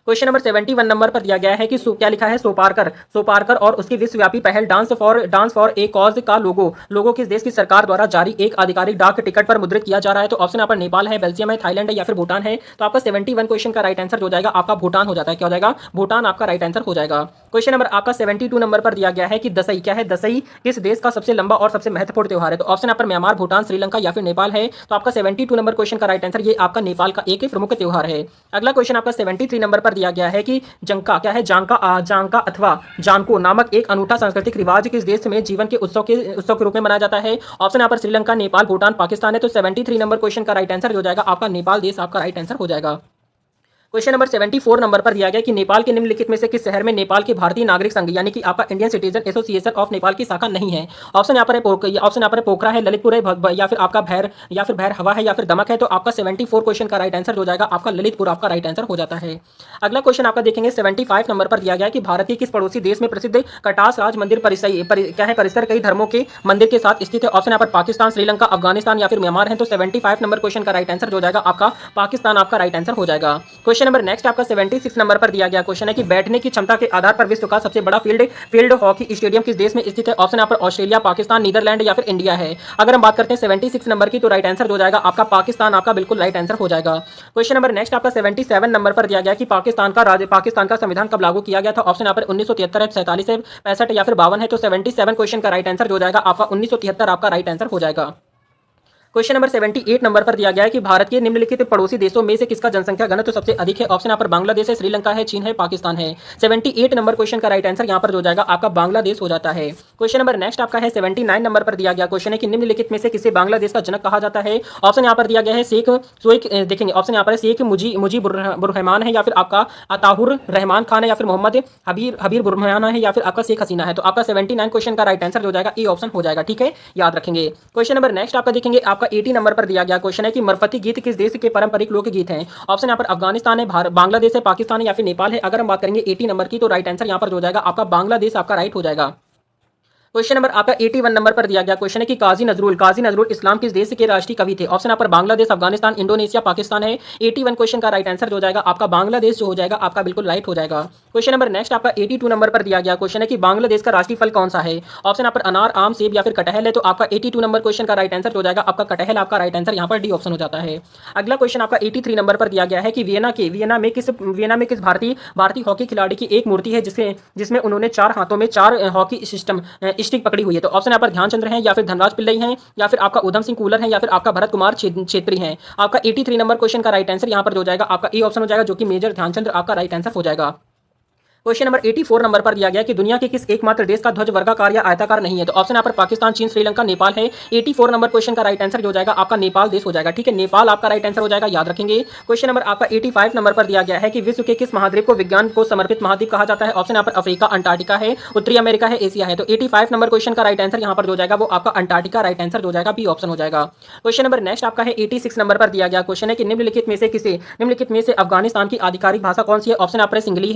क्वेश्चन नंबर 71 नंबर पर दिया गया है कि क्या लिखा है, सोपारकर और उसकी विश्वव्यापी पहल डांस फॉर ए कॉज का लोगो किस देश की सरकार द्वारा जारी एक आधिकारिक डाक टिकट पर मुद्रित किया जा रहा है। तो ऑप्शन यहाँ पर नेपाल है, बेल्जियम है, थाईलैंड है, या फिर भूटान है। तो आपका 71 क्वेश्चन का राइट आंसर हो जाएगा आपका भूटान हो जाता है। क्या हो जाएगा, भूटान आपका राइट आंसर हो जाएगा। क्वेश्चन नंबर आपका 72 नंबर पर दिया गया है कि दशई क्या है, दशई किस देश का सबसे लंबा और सबसे महत्वपूर्ण त्योहार है। तो ऑप्शन यहाँ पर म्यांमार, भूटान, श्रीलंका या फिर नेपाल है। तो आपका 72 नंबर क्वेश्चन का राइट आंसर ये आपका नेपाल का एक प्रमुख त्योहार है। अगला क्वेश्चन आपका 73 नंबर पर दिया गया है कि जंका क्या है, जांका अथवा जानको नामक एक अनूठा सांस्कृतिक रिवाज किस देश में जीवन के उत्सव के रूप में मनाया जाता है। ऑप्शन यहाँ पर श्रीलंका, नेपाल, भूटान, पाकिस्तान है। तो 73 नंबर क्वेश्चन का राइट आंसर हो जाएगा आपका नेपाल देश आपका राइट आंसर हो जाएगा। क्वेश्चन नंबर 74 नंबर पर दिया गया कि नेपाल के निम्नलिखित में से किस शहर में नेपाल के भारतीय नागरिक संघ यानी कि आपका Indian citizen association of Nepal की शाखा नहीं है। ऑप्शन यहाँ पर पोखरा है, ललितपुर है, या फिर आपका भैर हवा है, या फिर दमक है। तो आपका 74 क्वेश्चन का राइट आंसर हो जाएगा आपका ललितपुर आपका राइट आंसर हो जाता है। अगला क्वेश्चन आपका देखेंगे 75 नंबर पर दिया गया कि भारत के किस पड़ोसी देश में प्रसिद्ध कटास राज मंदिर परिसर कई धर्मों के मंदिर के साथ स्थित है। ऑप्शन यहाँ पर पाकिस्तान, श्रीलंका, अफगानिस्तान या फिर म्यांमार है। तो 75 नंबर क्वेश्चन का राइट आंसर हो जाएगा आपका पाकिस्तान आपका राइट आंसर हो जाएगा। क्वेश्चन नंबर नेक्स्ट आपका 76 नंबर पर दिया गया क्वेश्चन है कि बैठने की क्षमता के आधार पर विश्व का सबसे बड़ा फील्ड हॉकी स्टेडियम किस देश में स्थित है। ऑप्शन यहाँ पर ऑस्ट्रेलिया, पाकिस्तान, नीदरलैंड या फिर इंडिया है। अगर हम बात करते हैं 76 नंबर की तो राइट आंसर हो जाएगा आपका पाकिस्तान आपका बिल्कुल राइट आंसर हो जाएगा। क्वेश्चन नंबर नेक्स्ट आपका 77 नंबर पर दिया गया कि पाकिस्तान का संविधान कब लागू किया गया था। ऑप्शन यहाँ पर 1973 है, 47 है, 65 या फिर 52 है। तो 77 क्वेश्चन का राइट आंसर हो जाएगा आपका 1973 आपका राइट आंसर हो जाएगा। क्वेश्चन नंबर 78 नंबर पर दिया गया है कि भारत के निम्नलिखित पड़ोसी देशों में से किसका जनसंख्या घनत्व सबसे अधिक है। ऑप्शन यहाँ पर बांग्लादेश है, श्रीलंका है, चीन है, पाकिस्तान है। 78 नंबर क्वेश्चन का राइट आंसर यहाँ पर हो जाएगा आपका बांग्लादेश हो जाता है। क्वेश्चन नंबर नेक्स्ट आपका है 79 नंबर पर दिया गया क्वेश्चन है कि निम्नलिखित में से किसे बांग्लादेश का जनक कहा जाता है। ऑप्शन यहाँ पर दिया गया है देखेंगे ऑप्शन यहाँ पर शेख मुजीबुर रहमान है, या फिर आपका अताहुर रहमान खान है, या फिर मोहम्मद हबीर बुरहान है, या फिर आपका शेख हसीना है। तो आपका 79 क्वेश्चन का राइट आंसर हो जाएगा ए ऑप्शन हो जाएगा। ठीक है, याद रखेंगे। क्वेश्चन नंबर नेक्स्ट आपका देखेंगे आपका 80 नंबर पर दिया गया क्वेश्चन है कि मरफती गीत किस देश के पारंपरिक लोकगीत हैं। ऑप्शन यहाँ पर अफगानिस्तान है, बांग्लादेश है, पाकिस्तान है या फिर नेपाल है। अगर हम बात करेंगे 80 नंबर की तो राइट आंसर यहाँ पर हो जाएगा आपका बांग्लादेश आपका राइट हो जाएगा। क्वेश्चन नंबर आपका 81 नंबर पर दिया गया क्वेश्चन है कि काजी नजरुल इस्लाम किस देश के राष्ट्रीय कवि थे। ऑप्शन यहाँ पर बांग्लादेश, अफगानिस्तान, इंडोनेशिया, पाकिस्तान है। 81 क्वेश्चन का राइट आंसर हो जाएगा आपका बांग्लादेश जो हो जाएगा आपका बिल्कुल राइट हो जाएगा। क्वेश्चन नंबर नेक्स्ट आपका 82 नंबर पर दिया गया क्वेश्चन है कि बांग्लादेश का राष्ट्रीय फल कौन सा है। ऑप्शन यहाँ पर अनार, आम, सेब या फिर कटहल है। तो आपका 82 नंबर क्वेश्चन का राइट आंसर हो जाएगा आपका कटहल आपका राइट आंसर यहाँ पर डी ऑप्शन हो जाता है। अगला क्वेश्चन आपका 83 नंबर पर दिया गया है कि वियना में किस भारतीय हॉकी खिलाड़ी की एक मूर्ति है जिसमें उन्होंने 4 हाथों में 4 हॉकी स्टिक पकड़ी हुई है। तो ऑप्शन यहाँ पर ध्यानचंद्र हैं, या फिर धनराज पिल्लई हैं, या फिर आपका उधम सिंह कूलर है, या फिर आपका भरत कुमार छेत्री हैं। आपका 83 नंबर क्वेश्चन का राइट आंसर यहाँ पर हो जाएगा आपका ए ऑप्शन हो जाएगा, जो कि मेजर ध्यानचंद्र आपका राइट आंसर हो जाएगा। क्वेश्चन नंबर 84 नंबर पर दिया गया कि दुनिया के किस एकमात्र देश का ध्वज वर्गाकार या आयताकार नहीं है। तो ऑप्शन यहाँ पर पाकिस्तान, चीन, श्रीलंका, नेपाल है। 84 नंबर क्वेश्चन का राइट आंसर हो जाएगा आपका नेपाल देश हो जाएगा। ठीक है, नेपाल आपका राइट आंसर हो जाएगा, याद रखेंगे। क्वेश्चन नंबर आपका 85 नंबर पर दिया गया है कि विश्व के किस महाद्वीप को विज्ञान को समर्पित महाद्वीप कहा जाता है। ऑप्शन यहाँ पर अफ्रीका, अंटार्कटिका है, उत्तरी अमेरिका है, एशिया है। तो 85 नंबर क्वेश्चन का राइट आंसर यहाँ पर हो जाएगा वो आपका अंटार्कटिका राइट आंसर हो जाएगा, बी ऑप्शन हो जाएगा। क्वेश्चन नंबर नेक्स्ट आपका है 86 नंबर पर दिया गया क्वेश्चन है कि निम्नलिखित में से अफगानिस्तान की आधिकारिक भाषा कौन सी है। ऑप्शन यहाँ पर सिंगली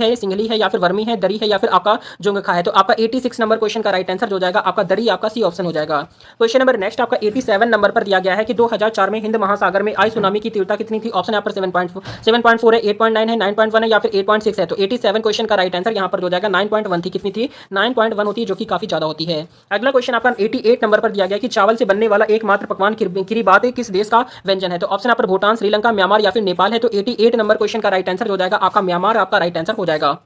है, या फिर वर्मी है, दरी है, या फिर आपका जोंगखा है। तो आपका 86 नंबर क्वेश्चन का राइट आंसर हो जाएगा आपका दरी आपका सी ऑप्शन हो जाएगा। क्वेश्चन नंबर नेक्स्ट आपका 87 नंबर पर दिया गया है कि 2004 में हिंद महासागर में आई सुनामी की तीव्रता कितनी थी। ऑप्शन यहाँ पर 7.4 है, 8.9 है, 9.1 है, या फिर 8.6 है। तो 87 क्वेश्चन का राइट आंसर यहाँ पर हो जाएगा 9.1 थी। कितनी थी? 9.1 होती है, जो कि काफी ज्यादा होती है। अगला क्वेश्चन आपका 88 नंबर पर दिया गया कि चावल से बनने वाला एकमात्र पकवान किरीबात किस देश का व्यंजन है। तो ऑप्शन यहाँ पर भूटान, श्रीलंका, म्यांमार या फिर नेपाल है। तो 88 नंबर क्वेश्चन का राइट आंसर हो जाएगा आपका म्यांमार आपका राइट आंसर हो जाएगा।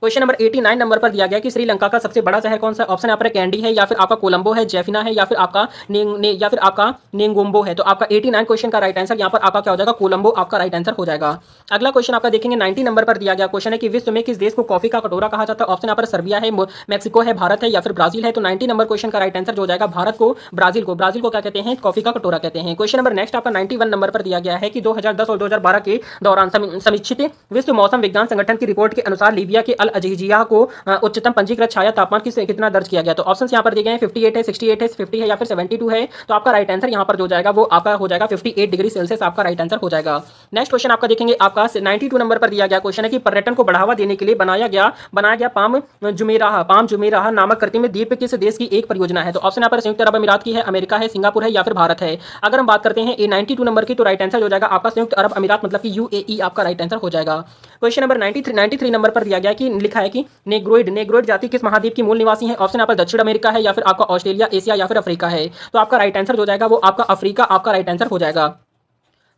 क्वेश्चन नंबर 89 नंबर पर दिया गया कि श्रीलंका का सबसे बड़ा शहर कौन सा है। ऑप्शन यहाँ पर कैंडी है, या फिर आपका कोलंबो है, जैफिना है, या फिर आपका नेंगोम्बो है। तो आपका 89 क्वेश्चन का राइट आंसर यहाँ पर आपका क्या हो जाएगा, कोलंबो आपका राइट आंसर हो जाएगा। अगला क्वेश्चन आपका देखेंगे 90 नंबर पर दिया गया क्वेश्चन है कि विश्व में किस देश को कॉफी का कटोरा कहा जाता है। ऑप्शन यहाँ पर सर्बिया है, मैक्सिको है, भारत है, या फिर ब्राजील है। तो 90 नंबर क्वेश्चन का राइट आंसर हो जाएगा भारत को, ब्राजील को क्या कहते हैं, कॉफी का कटोरा कहते हैं। क्वेश्चन नंबर नेक्स्ट आपका 91 नंबर पर दिया गया है कि 2010 और 2012 के दौरान समीक्षित विश्व मौसम विज्ञान संगठन की रिपोर्ट के अनुसार लीबिया के अल अजीजिया को उच्चतम पंजीकृत छाया तापमान कितना दर्ज किया गया। तो ऑप्शन यहाँ पर दिए गए हैं 58 है, 68 है, 50 है, या फिर 72 है। तो आपका राइट आंसर यहाँ पर जो जाएगा वो आपका हो जाएगा 58 डिग्री सेल्सियस आपका राइट आंसर हो जाएगा। नेक्स्ट क्वेश्चन आपका देखेंगे आपका 92 नंबर पर दिया गया क्वेश्चन है कि पर्यटन को बढ़ावा देने के लिए बनाया गया पाम जुमेराह नामक कृत्रिम द्वीप किस देश की एक परियोजना है। तो ऑप्शन यहाँ पर संयुक्त अरब अमीरात की है, अमेरिका है, सिंगापुर है, या फिर भारत है। अगर हम बात करते हैं 92 नंबर की तो राइट आंसर हो जाएगा आपका संयुक्त अरब अमीरात मतलब कि UAE आपका राइट आंसर हो जाएगा। क्वेश्चन नंबर 93 नंबर पर दिया गया कि लिखा है कि नेग्रोइड जाति किस महाद्वीप की मूल निवासी है। ऑप्शन यहाँ पर दक्षिण अमेरिका है, या फिर आपका ऑस्ट्रेलिया, एशिया, या फिर अफ्रीका है। तो आपका राइट आंसर हो जाएगा वो आपका अफ्रीका आपका राइट आंसर हो जाएगा।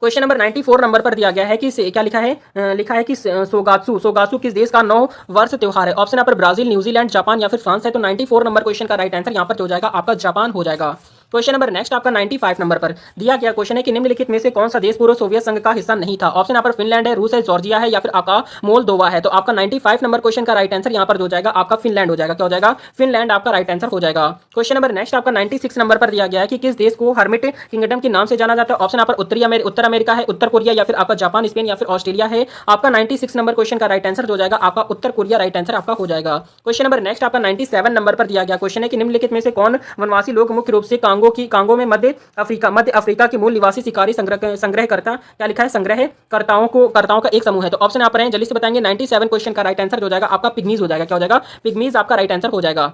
क्वेश्चन नंबर 94 नंबर पर दिया गया है कि क्या लिखा है कि सोगात्सु किस देश का 9 वर्ष त्योहार है। ऑप्शन यहाँ पर ब्राजील, न्यूजीलैंड, जापान या फिर फ्रांस है। तो 94 नंबर क्वेश्चन का राइट आंसर यहाँ पर हो जाएगा आपका जापान हो जाएगा। क्वेश्चन नंबर नेक्स्ट आपका 95 नंबर पर दिया गया क्वेश्चन है कि निम्नलिखित में से कौन सा देश पूर्व सोवियत संघ का हिस्सा नहीं था। ऑप्शन यहाँ पर फिनलैंड है, रूस है, जॉर्जिया है या फिर आपका मोल्दोवा है। तो आपका 95 नंबर क्वेश्चन का राइट आंसर यहाँ पर हो जाएगा आपका फिनलैंड हो जाएगा। क्या हो जाएगा? फिनलैंड आपका राइट आंसर हो जाएगा। क्वेश्चन नंबर नेक्स्ट आपका 96 नंबर पर दिया गया है कि किस देश को हर्मिट किंगडम के नाम से जाना जाता है। ऑप्शन यहाँ पर उत्तर अमेरिका है, उत्तर कोरिया या फिर आपका जापान, स्पेन या फिर ऑस्ट्रेलिया है। आपका 96 नंबर क्वेश्चन का राइट आंसर हो जाएगा आपका उत्तर कोरिया राइट आंसर आपका हो जाएगा। क्वेश्चन नंबर नेक्स्ट आपका 97 नंबर पर दिया गया क्वेश्चन है कि निम्नलिखित में से कौन वनवासी लोग मुख्य रूप से कांगो में मध्य अफ्रीका के मूल निवासी शिकारी संग्रहकर्ता क्या लिखा है संग्रहकर्ताओं का एक समूह है। तो ऑप्शन यहाँ पर है, जल्दी से बताएंगे। 97 क्वेश्चन का राइट आंसर हो जाएगा आपका पिग्मीज हो जाएगा। क्या हो जाएगा? पिग्मीज आपका राइट आंसर हो जाएगा।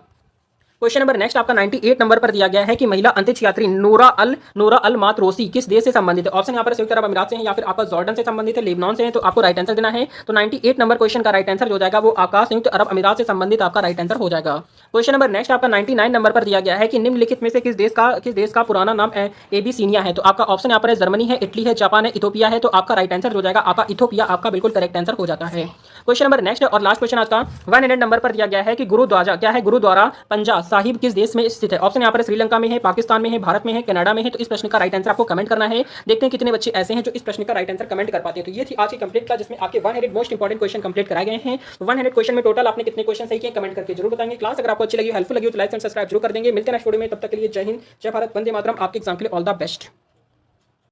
क्वेश्चन नंबर नेक्स्ट आपका 98 नंबर पर दिया गया है कि महिला अंतरिक्ष यात्री नोरा अल मात्रोसी किस देश से संबंधित है। ऑप्शन यहाँ पर संयुक्त अरब अमीरात से है या फिर आपका जॉर्डन से संबंधित है, लेबनान से है। तो आपको राइट आंसर देना है। तो 98 नंबर क्वेश्चन का राइट आंसर हो जाएगा वो आपका संयुक्त अरब अमीरात से संबंधित आपका राइट आंसर हो जाएगा। क्वेश्चन नंबर नेक्स्ट आपका 99 नंबर पर दिया गया है कि निम्नलिखित में से किस देश का पुराना नाम एबीसीनिया है। तो आपका ऑप्शन यहाँ पर है जर्मनी है, इटली है, जापान है, इथोपिया है। तो आपका राइट आंसर हो जाएगा आपका इथोपिया आपका बिल्कुल करेक्ट आंसर हो जाता है। क्वेश्चन नंबर नेक्स्ट और लास्ट क्वेश्चन आज का 100 नंबर पर दिया गया है कि गुरुद्वारा पंजा साहिब किस देश में स्थित है। ऑप्शन यहाँ पर श्रीलंका में है, पाकिस्तान में है, भारत में है, कनाडा में है। तो इस प्रश्न का राइट आंसर आपको कमेंट करना है। देखते हैं कितने बच्चे ऐसे हैं जो इस प्रश्न का राइट आंसर कमेंट कर पाते हैं। तो ये थी आज की कंप्लीट क्लास जिसमें आपके 100 मोस्ट इंपॉर्टेंट क्वेश्चन कंप्लीट कराए गए हैं। 100 क्वेश्चन में टोटल आपने कितने क्वेश्चन सही किए कमेंट करके जरूर बताएंगे। क्लास अगर आपको अच्छी लगी हेल्पफुल लगी तो लाइक एंड सब्सक्राइब जरूर कर देंगे। मिलते हैं नेक्स्ट वीडियो में, तब तक के लिए जय हिंद, जय भारत, वंदे मातरम। आपके एग्जाम के लिए ऑल द बेस्ट।